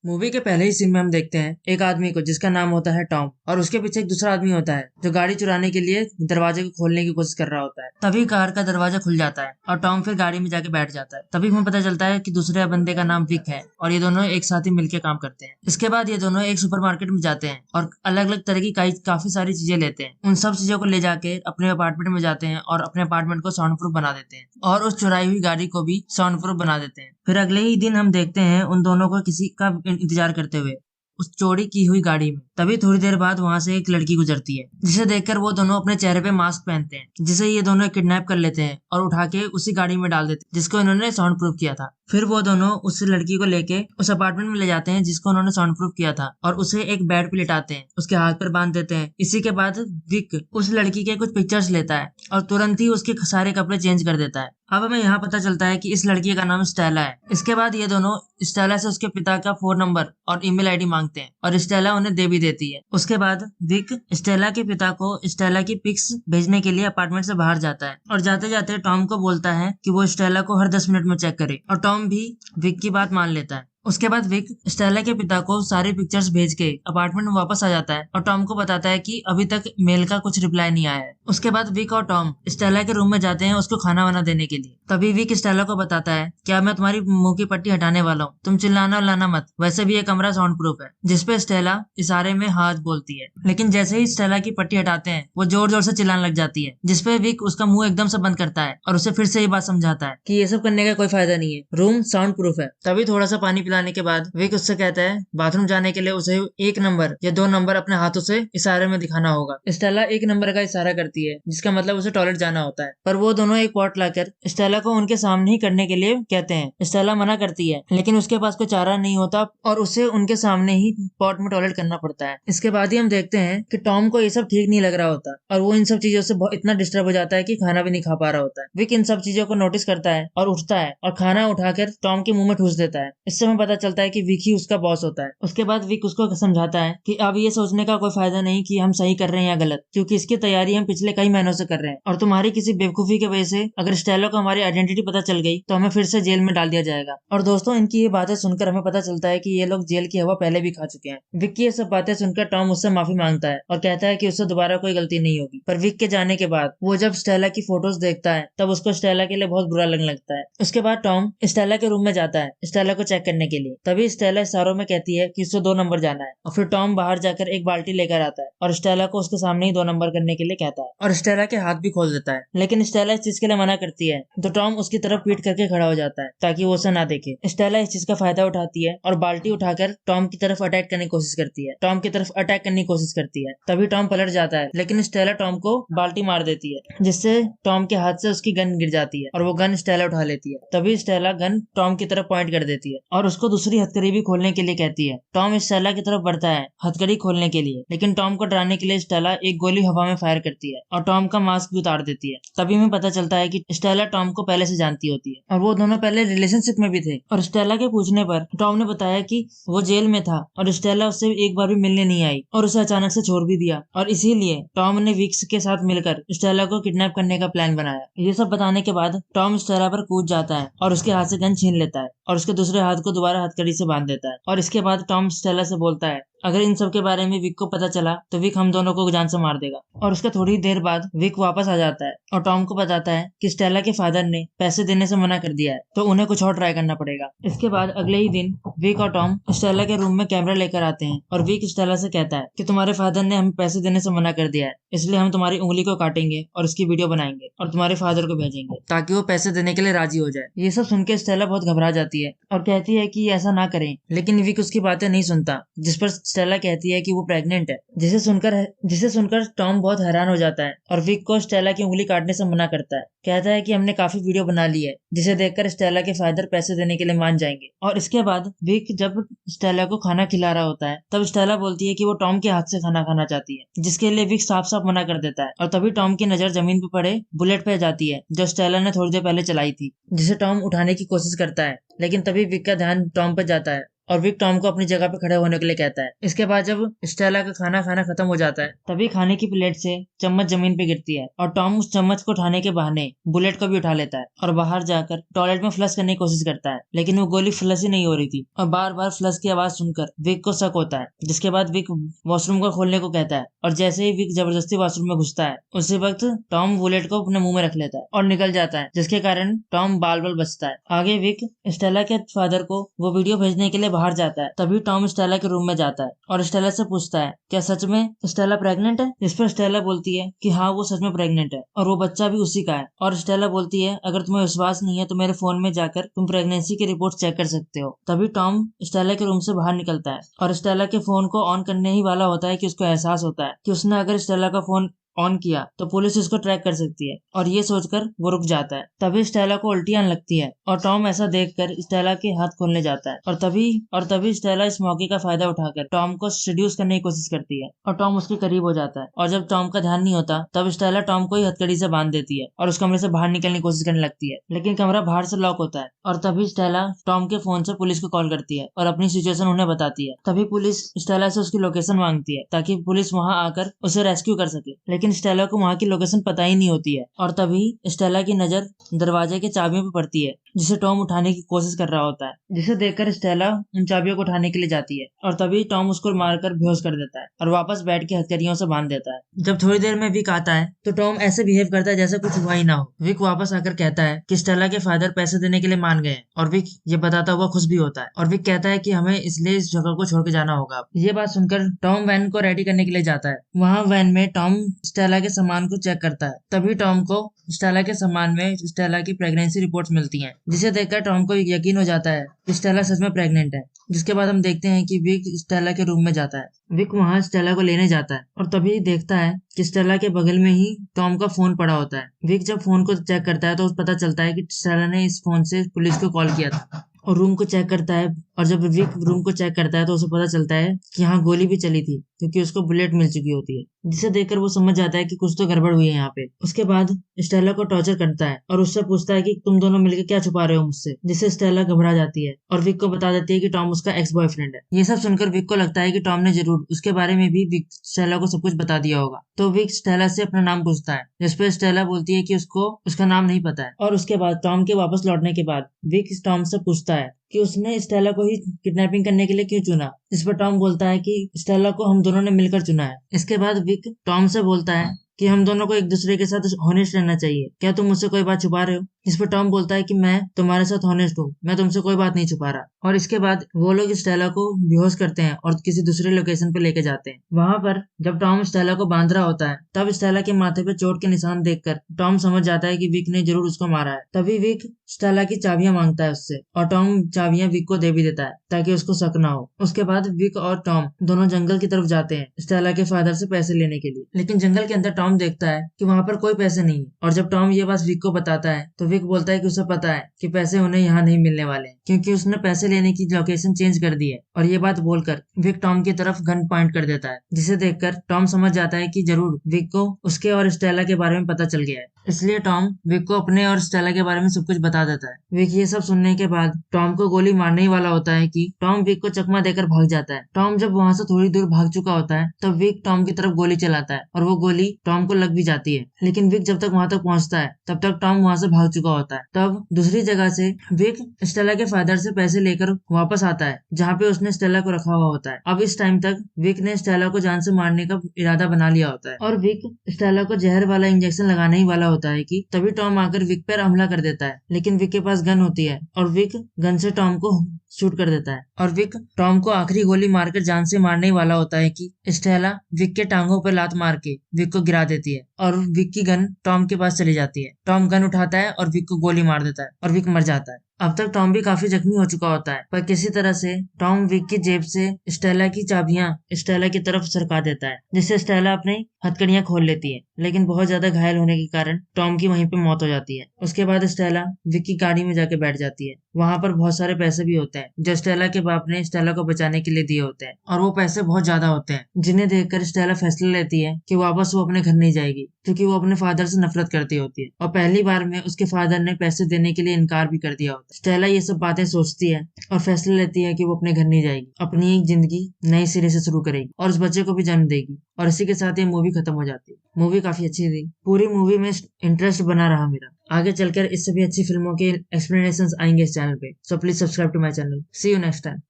Movie के पहले ही scene में हम देखते हैं एक आदमी को जिसका नाम होता है टॉम और उसके पीछे एक दूसरा आदमी होता है जो गाड़ी चुराने के लिए दरवाजे को खोलने की कोशिश कर रहा होता है। तभी कार का दरवाजा खुल जाता है और टॉम फिर गाड़ी में जाके बैठ जाता है। तभी हमें पता चलता है कि दूसरे बंदे का नाम विक है और ये दोनों एक साथ ही मिलकर काम करते हैं। इसके बाद ये दोनों एक सुपरमार्केट में जाते हैं और अलग अलग तरह की काफी सारी चीजें लेते हैं। उन सब चीजों को ले जाके अपने अपार्टमेंट में जाते हैं और अपने अपार्टमेंट को साउंड प्रूफ बना देते हैं और उस चुराई हुई गाड़ी को भी साउंड प्रूफ बना देते हैं। फिर अगले ही दिन हम देखते हैं उन दोनों को किसी का इंतजार करते हुए उस चोरी की हुई गाड़ी में। तभी थोड़ी देर बाद वहां से एक लड़की गुजरती है जिसे देखकर वो दोनों अपने चेहरे पे मास्क पहनते हैं, जिसे ये दोनों किडनैप कर लेते हैं और उठा के उसी गाड़ी में डाल देते हैं जिसको इन्होंने साउंड प्रूफ किया था। फिर वो दोनों उस लड़की को लेके उस अपार्टमेंट में ले जाते हैं जिसको उन्होंने साउंड प्रूफ किया था और उसे एक बेड पे लिटाते हैं, उसके हाथ पर बांध देते हैं। इसी के बाद विक उस लड़की के कुछ पिक्चर्स लेता है और तुरंत ही उसके सारे कपड़े चेंज कर देता है। अब हमें यहाँ पता चलता है कि इस लड़की का नाम स्टेला है। इसके बाद ये दोनों स्टेला से उसके पिता का फोन नंबर और ईमेल आईडी मांगते हैं और स्टेला उन्हें दे भी देती है। उसके बाद विक स्टेला के पिता को स्टेला की पिक्स भेजने के लिए अपार्टमेंट से बाहर जाता है और जाते जाते टॉम को बोलता है कि वो स्टेला को हर 10 मिनट में चेक करे और टॉम भी विक की बात मान लेता है। उसके बाद विक स्टेला के पिता को सारे पिक्चर्स भेज के अपार्टमेंट में वापस आ जाता है और टॉम को बताता है कि अभी तक मेल का कुछ रिप्लाई नहीं आया है। उसके बाद विक और टॉम स्टेला के रूम में जाते हैं उसको खाना वाना देने के लिए। तभी विक स्टेला को बताता है, क्या मैं तुम्हारी मुंह की पट्टी हटाने वाला हूँ, तुम चिल्लाना लाना मत, वैसे भी ये कमरा साउंड प्रूफ है। जिसपे स्टेला इशारे में हाथ बोलती है, लेकिन जैसे ही स्टेला की पट्टी हटाते हैं वो जोर जोर से चिल्लाने लग जाती है, जिसपे विक उसका मुंह एकदम से बंद करता है और उसे फिर से ये बात समझाता है कि ये सब करने का कोई फायदा नहीं है, रूम साउंड प्रूफ है। तभी थोड़ा सा पानी पिलाने के बाद विक उससे कहता है बाथरूम जाने के लिए उसे 1 नंबर या 2 नंबर अपने हाथों से इशारे में दिखाना होगा। स्टेला 1 नंबर का इशारा करती है जिसका मतलब उसे टॉयलेट जाना होता है, पर वो दोनों एक पॉट लाकर स्टेला को उनके सामने ही करने के लिए कहते हैं। स्टेला मना करती है लेकिन उसके पास कोई चारा नहीं होता और उसे उनके सामने ही पॉट में टॉयलेट करना पड़ता है। इसके बाद ही हम देखते हैं कि टॉम को ये सब ठीक नहीं लग रहा होता और वो इन सब चीजों से इतना डिस्टर्ब हो जाता है कि खाना भी नहीं खा पा रहा होता है। विक इन सब चीजों को नोटिस करता है और उठता है और खाना उठाकर टॉम के मुंह में ठूस देता है। इससे हमें पता चलता है कि विक ही उसका बॉस होता है। उसके बाद विक उसको समझाता है कि अब ये सोचने का कोई फायदा नहीं कि हम सही कर रहे हैं या गलत, क्योंकि इसकी तैयारी हम पिछले कई महीनों से कर रहे हैं और तुम्हारी किसी बेवकूफी की वजह से अगर स्टेला को हमारी आइडेंटिटी पता चल गई तो हमें फिर से जेल में डाल दिया जाएगा। और दोस्तों, इनकी ये बातें सुनकर हमें पता चलता है कि ये लोग जेल की हवा पहले भी खा चुके हैं। विक की ये सब बातें सुनकर टॉम उससे माफी मांगता है और कहता है कि उससे दोबारा कोई गलती नहीं होगी। पर विक के जाने के बाद वो जब स्टेला की फोटोज देखता है तब उसको स्टेला के लिए बहुत बुरा लगने लगता है। उसके बाद टॉम स्टेला के रूम में जाता है स्टेला को चेक करने के लिए। तभी स्टेला इशारों में कहती है कि उसको 2 नंबर जाना है और फिर टॉम बाहर जाकर एक बाल्टी लेकर आता है और स्टेला को उसके सामने ही 2 नंबर करने के लिए कहता है और स्टेला के हाथ भी खोल देता है। लेकिन स्टेला इस चीज के लिए मना करती है तो टॉम उसकी तरफ पीट करके खड़ा हो जाता है ताकि वो उसे ना देखे। स्टेला इस चीज का फायदा उठाती है और बाल्टी उठाकर टॉम की तरफ अटैक करने की कोशिश करती है, टॉम की तरफ अटैक करने की कोशिश करती है। तभी टॉम पलट जाता है लेकिन स्टेला टॉम को बाल्टी मार देती है जिससे टॉम के हाथ से उसकी गन गिर जाती है और वो गन स्टेला उठा लेती है। तभी स्टेला गन टॉम की तरफ पॉइंट कर देती है और उसको दूसरी हथकड़ी भी खोलने के लिए कहती है। टॉम स्टेला की तरफ बढ़ता है हथकड़ी खोलने के लिए, लेकिन टॉम को डराने के लिए स्टेला एक गोली हवा में फायर करती है और टॉम का मास्क भी उतार देती है। तभी हमें पता चलता है कि स्टेला टॉम को पहले से जानती होती है और वो दोनों पहले रिलेशनशिप में भी थे। और स्टेला के पूछने पर टॉम ने बताया कि वो जेल में था और स्टेला उससे एक बार भी मिलने नहीं आई और उसे अचानक से छोड़ भी दिया और इसीलिए टॉम ने विक्स के साथ मिलकर स्टेला को किडनैप करने का प्लान बनाया। ये सब बताने के बाद टॉम स्टेला पर कूद जाता है और उसके हाथ से गन छीन लेता है और उसके दूसरे हाथ को दोबारा हथकड़ी से बांध देता है। और इसके बाद टॉम स्टेला से बोलता है अगर इन सब के बारे में विक को पता चला तो विक हम दोनों को जान से मार देगा। और उसके थोड़ी देर बाद विक वापस आ जाता है और टॉम को बताता है कि स्टेला के फादर ने पैसे देने से मना कर दिया है तो उन्हें कुछ और ट्राई करना पड़ेगा। इसके बाद अगले ही दिन विक और टॉम स्टेला के रूम में कैमरा लेकर आते हैं और विक स्टेला से कहता है कि तुम्हारे फादर ने हमें पैसे देने से मना कर दिया है, इसलिए हम तुम्हारी उंगली को काटेंगे और उसकी वीडियो बनाएंगे और तुम्हारे फादर को भेजेंगे ताकि वो पैसे देने के लिए राजी हो जाए। ये सब सुनकर स्टेला बहुत घबरा जाती है और कहती है कि ऐसा ना करें, लेकिन विक उसकी बातें नहीं सुनता, जिस पर स्टेला कहती है कि वो प्रेग्नेंट है। जिसे सुनकर टॉम बहुत हैरान हो जाता है और विक को स्टेला की उंगली काटने से मना करता है। कहता है कि हमने काफी वीडियो बना ली है जिसे देखकर स्टेला के फादर पैसे देने के लिए मान जाएंगे। और इसके बाद विक जब स्टेला को खाना खिला रहा होता है तब स्टेला बोलती है कि वो टॉम के हाथ से खाना खाना चाहती है, जिसके लिए विक साफ साफ मना कर देता है। और तभी टॉम की नजर जमीन पे पड़े बुलेट पे जाती है जो स्टेला ने थोड़ी देर पहले चलाई थी, जिसे टॉम उठाने की कोशिश करता है। लेकिन तभी विक का ध्यान टॉम पे जाता है और विक टॉम को अपनी जगह पे खड़े होने के लिए कहता है। इसके बाद जब स्टेला का खाना खाना खत्म हो जाता है तभी खाने की प्लेट से चम्मच जमीन पे गिरती है और टॉम उस चम्मच को उठाने के बहाने बुलेट को भी उठा लेता है और बाहर जाकर टॉयलेट में फ्लश करने की कोशिश करता है, लेकिन वो गोली फ्लश ही नहीं हो रही थी और बार बार फ्लश की आवाज सुनकर विक को शक होता है। जिसके बाद विक वॉशरूम को खोलने को कहता है और जैसे ही विक जबरदस्ती वॉशरूम में घुसता है उसी वक्त टॉम बुलेट को अपने मुंह में रख लेता है और निकल जाता है, जिसके कारण टॉम बाल बाल बचता है। आगे विक स्टेला के फादर को वो वीडियो भेजने के लिए बाहर जाता है। तभी टॉम स्टेला के रूम में जाता है और स्टेला से पूछता है क्या सच में स्टेला प्रेग्नेंट है। इस पर स्टेला बोलती है कि हाँ वो सच में प्रेग्नेंट है और वो बच्चा भी उसी का है। और स्टेला बोलती है अगर तुम्हें विश्वास नहीं है तो मेरे फोन में जाकर तुम प्रेगनेंसी की रिपोर्ट चेक कर सकते हो। तभी टॉम स्टेला के रूम से बाहर निकलता है और स्टेला के फोन को ऑन करने ही वाला होता है कि उसको एहसास होता है कि उसने अगर स्टेला का फोन ऑन किया तो पुलिस इसको ट्रैक कर सकती है और ये सोचकर वो रुक जाता है। तभी स्टेला को उल्टी आने लगती है और टॉम ऐसा देखकर स्टेला के हाथ खोलने जाता है और तभी स्टेला इस मौके का फायदा उठाकर टॉम को सेड्यूस करने की कोशिश करती है और टॉम उसके करीब हो जाता है और जब टॉम का ध्यान नहीं होता तब स्टेला टॉम को ही हथकड़ी से बांध देती है और उस कमरे से बाहर निकलने की कोशिश करने लगती है, लेकिन कमरा बाहर से लॉक होता है और तभी स्टेला टॉम के फोन से पुलिस को कॉल करती है और अपनी सिचुएशन उन्हें बताती है। तभी पुलिस स्टेला से उसकी लोकेशन मांगती है ताकि पुलिस वहां आकर उसे रेस्क्यू कर सके, लेकिन स्टेला को वहां की लोकेशन पता ही नहीं होती है। और तभी स्टेला की नजर दरवाजे के चाबियों पर पड़ती है जिसे टॉम उठाने की कोशिश कर रहा होता है, जिसे देखकर स्टेला उन चाबियों को उठाने के लिए जाती है और तभी टॉम उसको मारकर बेहोश कर देता है और वापस बैठ के हथकड़ियों से बांध देता है। जब थोड़ी देर में विक आता है तो टॉम ऐसे बिहेव करता है जैसे कुछ हुआ ही ना हो। विक वापस आकर कहता है कि स्टेला के फादर पैसे देने के लिए मान गए हैं और विक ये बताता हुआ खुश भी होता है और विक कहता है कि हमें इसलिए इस जगह को छोड़ के जाना होगा। ये बात सुनकर टॉम वैन को रेडी करने के लिए जाता है। वहाँ वैन में टॉम स्टेला के सामान को चेक करता है। तभी टॉम को स्टेला के सामान में स्टेला की प्रेगनेंसी रिपोर्ट्स मिलती हैं, जिसे देखकर टॉम को यकीन हो जाता है कि स्टेला सच में प्रेग्नेंट है। जिसके बाद हम देखते हैं कि विक स्टेला के रूम में जाता है। विक वहां स्टेला को लेने जाता है और तभी देखता है कि स्टेला के बगल में ही टॉम का फोन पड़ा होता है। विक जब फोन को चेक करता है तो पता चलता है कि स्टेला ने इस फोन से पुलिस को कॉल किया था और रूम को चेक करता है। और जब विक रूम को चेक करता है तो उसे पता चलता है कि यहाँ गोली भी चली थी क्योंकि उसको बुलेट मिल चुकी होती है, जिसे देखकर वो समझ जाता है कि कुछ तो गड़बड़ हुई है यहाँ पे। उसके बाद स्टेला को टॉर्चर करता है और उससे पूछता है कि तुम दोनों मिलकर क्या छुपा रहे हो मुझसे, जिससे स्टेला घबरा जाती है और विक को बता देती है कि टॉम उसका एक्स बॉयफ्रेंड है। ये सब सुनकर विक को लगता है कि टॉम ने जरूर उसके बारे में भी विक स्टेला को सब कुछ बता दिया होगा। तो विक स्टेला से अपना नाम पूछता है, जिसपे स्टेला बोलती है कि उसको उसका नाम नहीं पता है। और उसके बाद टॉम के वापस लौटने के बाद विक टॉम से पूछता है कि उसने स्टेला को ही किडनैपिंग करने के लिए क्यों चुना। इस पर टॉम बोलता है कि स्टेला को हम दोनों ने मिलकर चुना है। इसके बाद विक टॉम से बोलता है कि हम दोनों को एक दूसरे के साथ हॉनेस्ट रहना चाहिए, क्या तुम मुझसे कोई बात छुपा रहे हो। इस पर टॉम बोलता है कि मैं तुम्हारे साथ हॉनेस्ट हूँ, मैं तुमसे कोई बात नहीं छुपा रहा। और इसके बाद वो लोग स्टेला को बेहोश करते हैं और किसी दूसरे लोकेशन पे लेके जाते हैं। वहां पर जब टॉम स्टेला को बांध रहा होता है तब स्टेला के माथे पे चोट के निशान देखकर टॉम समझ जाता है कि विक ने जरूर उसको मारा है। तभी विक स्टेला की चाबियां मांगता है उससे और टॉम चाबियां विक को दे भी देता है ताकि उसको शक ना हो। उसके बाद विक और टॉम दोनों जंगल की तरफ जाते हैं स्टेला के फादर से पैसे लेने के लिए, लेकिन जंगल के अंदर टॉम देखता है कि वहां पर कोई पैसे नहीं है। और जब टॉम ये बात विक को बताता है तो विक बोलता है कि उसे पता है कि पैसे उन्हें यहाँ नहीं मिलने वाले क्योंकि उसने पैसे लेने की लोकेशन चेंज कर दी है। और ये बात बोलकर विक टॉम की तरफ गन पॉइंट कर देता है, जिसे देखकर टॉम समझ जाता है कि जरूर विक को उसके और स्टेला के बारे में पता चल गया है। इसलिए टॉम विक को अपने और स्टेला के बारे में सब कुछ बता देता है। विक ये सब सुनने के बाद टॉम को गोली मारने ही वाला होता है कि टॉम विक को चकमा देकर भाग जाता है। टॉम जब वहां से थोड़ी दूर भाग चुका होता है तब विक टॉम की तरफ गोली चलाता है और वो गोली टॉम को लग भी जाती है, लेकिन विक जब तक वहां तक पहुंचता है तब तक टॉम वहां से भाग चुका होता है। तब दूसरी जगह से विक स्टेला के फादर से पैसे लेकर वापस आता है जहाँ पे उसने स्टेला को रखा हुआ होता है। अब इस टाइम तक विक ने स्टेला को जान से मारने का इरादा बना लिया होता है और विक स्टेला को जहर वाला इंजेक्शन लगाने ही वाला होता है कि तभी टॉम आकर विक पर हमला कर देता है, लेकिन विक के पास गन होती है और विक गन से टॉम को शूट कर देता है और विक टॉम को आखिरी गोली मारकर जान से मारने ही वाला होता है कि स्टेला विक के टांगों पर लात मार के विक को गिरा देती है और विक की गन टॉम के पास चली जाती है। टॉम गन उठाता है और विक को गोली मार देता है और विक मर जाता है। अब तक टॉम भी काफी जख्मी हो चुका होता है, पर किसी तरह से टॉम विक की जेब से स्टेला की चाबियां स्टेला की तरफ सरका देता है, जिससे स्टेला अपनी हथकड़ियां खोल लेती है, लेकिन बहुत ज्यादा घायल होने के कारण टॉम की वहीं पे मौत हो जाती है। उसके बाद स्टेला विक की गाड़ी में जाके बैठ जाती है। वहाँ पर बहुत सारे पैसे भी होते हैं जो स्टेला के बाप ने स्टेला को बचाने के लिए दिए होते हैं, और वो पैसे बहुत ज्यादा होते हैं, जिन्हें देखकर स्टेला फैसला लेती है कि वापस वो अपने घर नहीं जाएगी, क्योंकि वो अपने फादर से नफरत करती होती है और पहली बार में उसके फादर ने पैसे देने के लिए इनकार भी कर दिया होता है। स्टेला ये सब बातें सोचती है और फैसला लेती है कि वो अपने घर नहीं जाएगी, अपनी एक जिंदगी नए सिरे से शुरू करेगी और उस बच्चे को भी जन्म देगी। और इसी के साथ ये मूवी खत्म हो जाती है। मूवी काफी अच्छी थी, पूरी मूवी में इंटरेस्ट बना रहा मेरा। आगे चलकर इससे भी अच्छी फिल्मों के एक्सप्लेनेशंस आएंगे इस चैनल पे, so please subscribe to my channel. See you next time.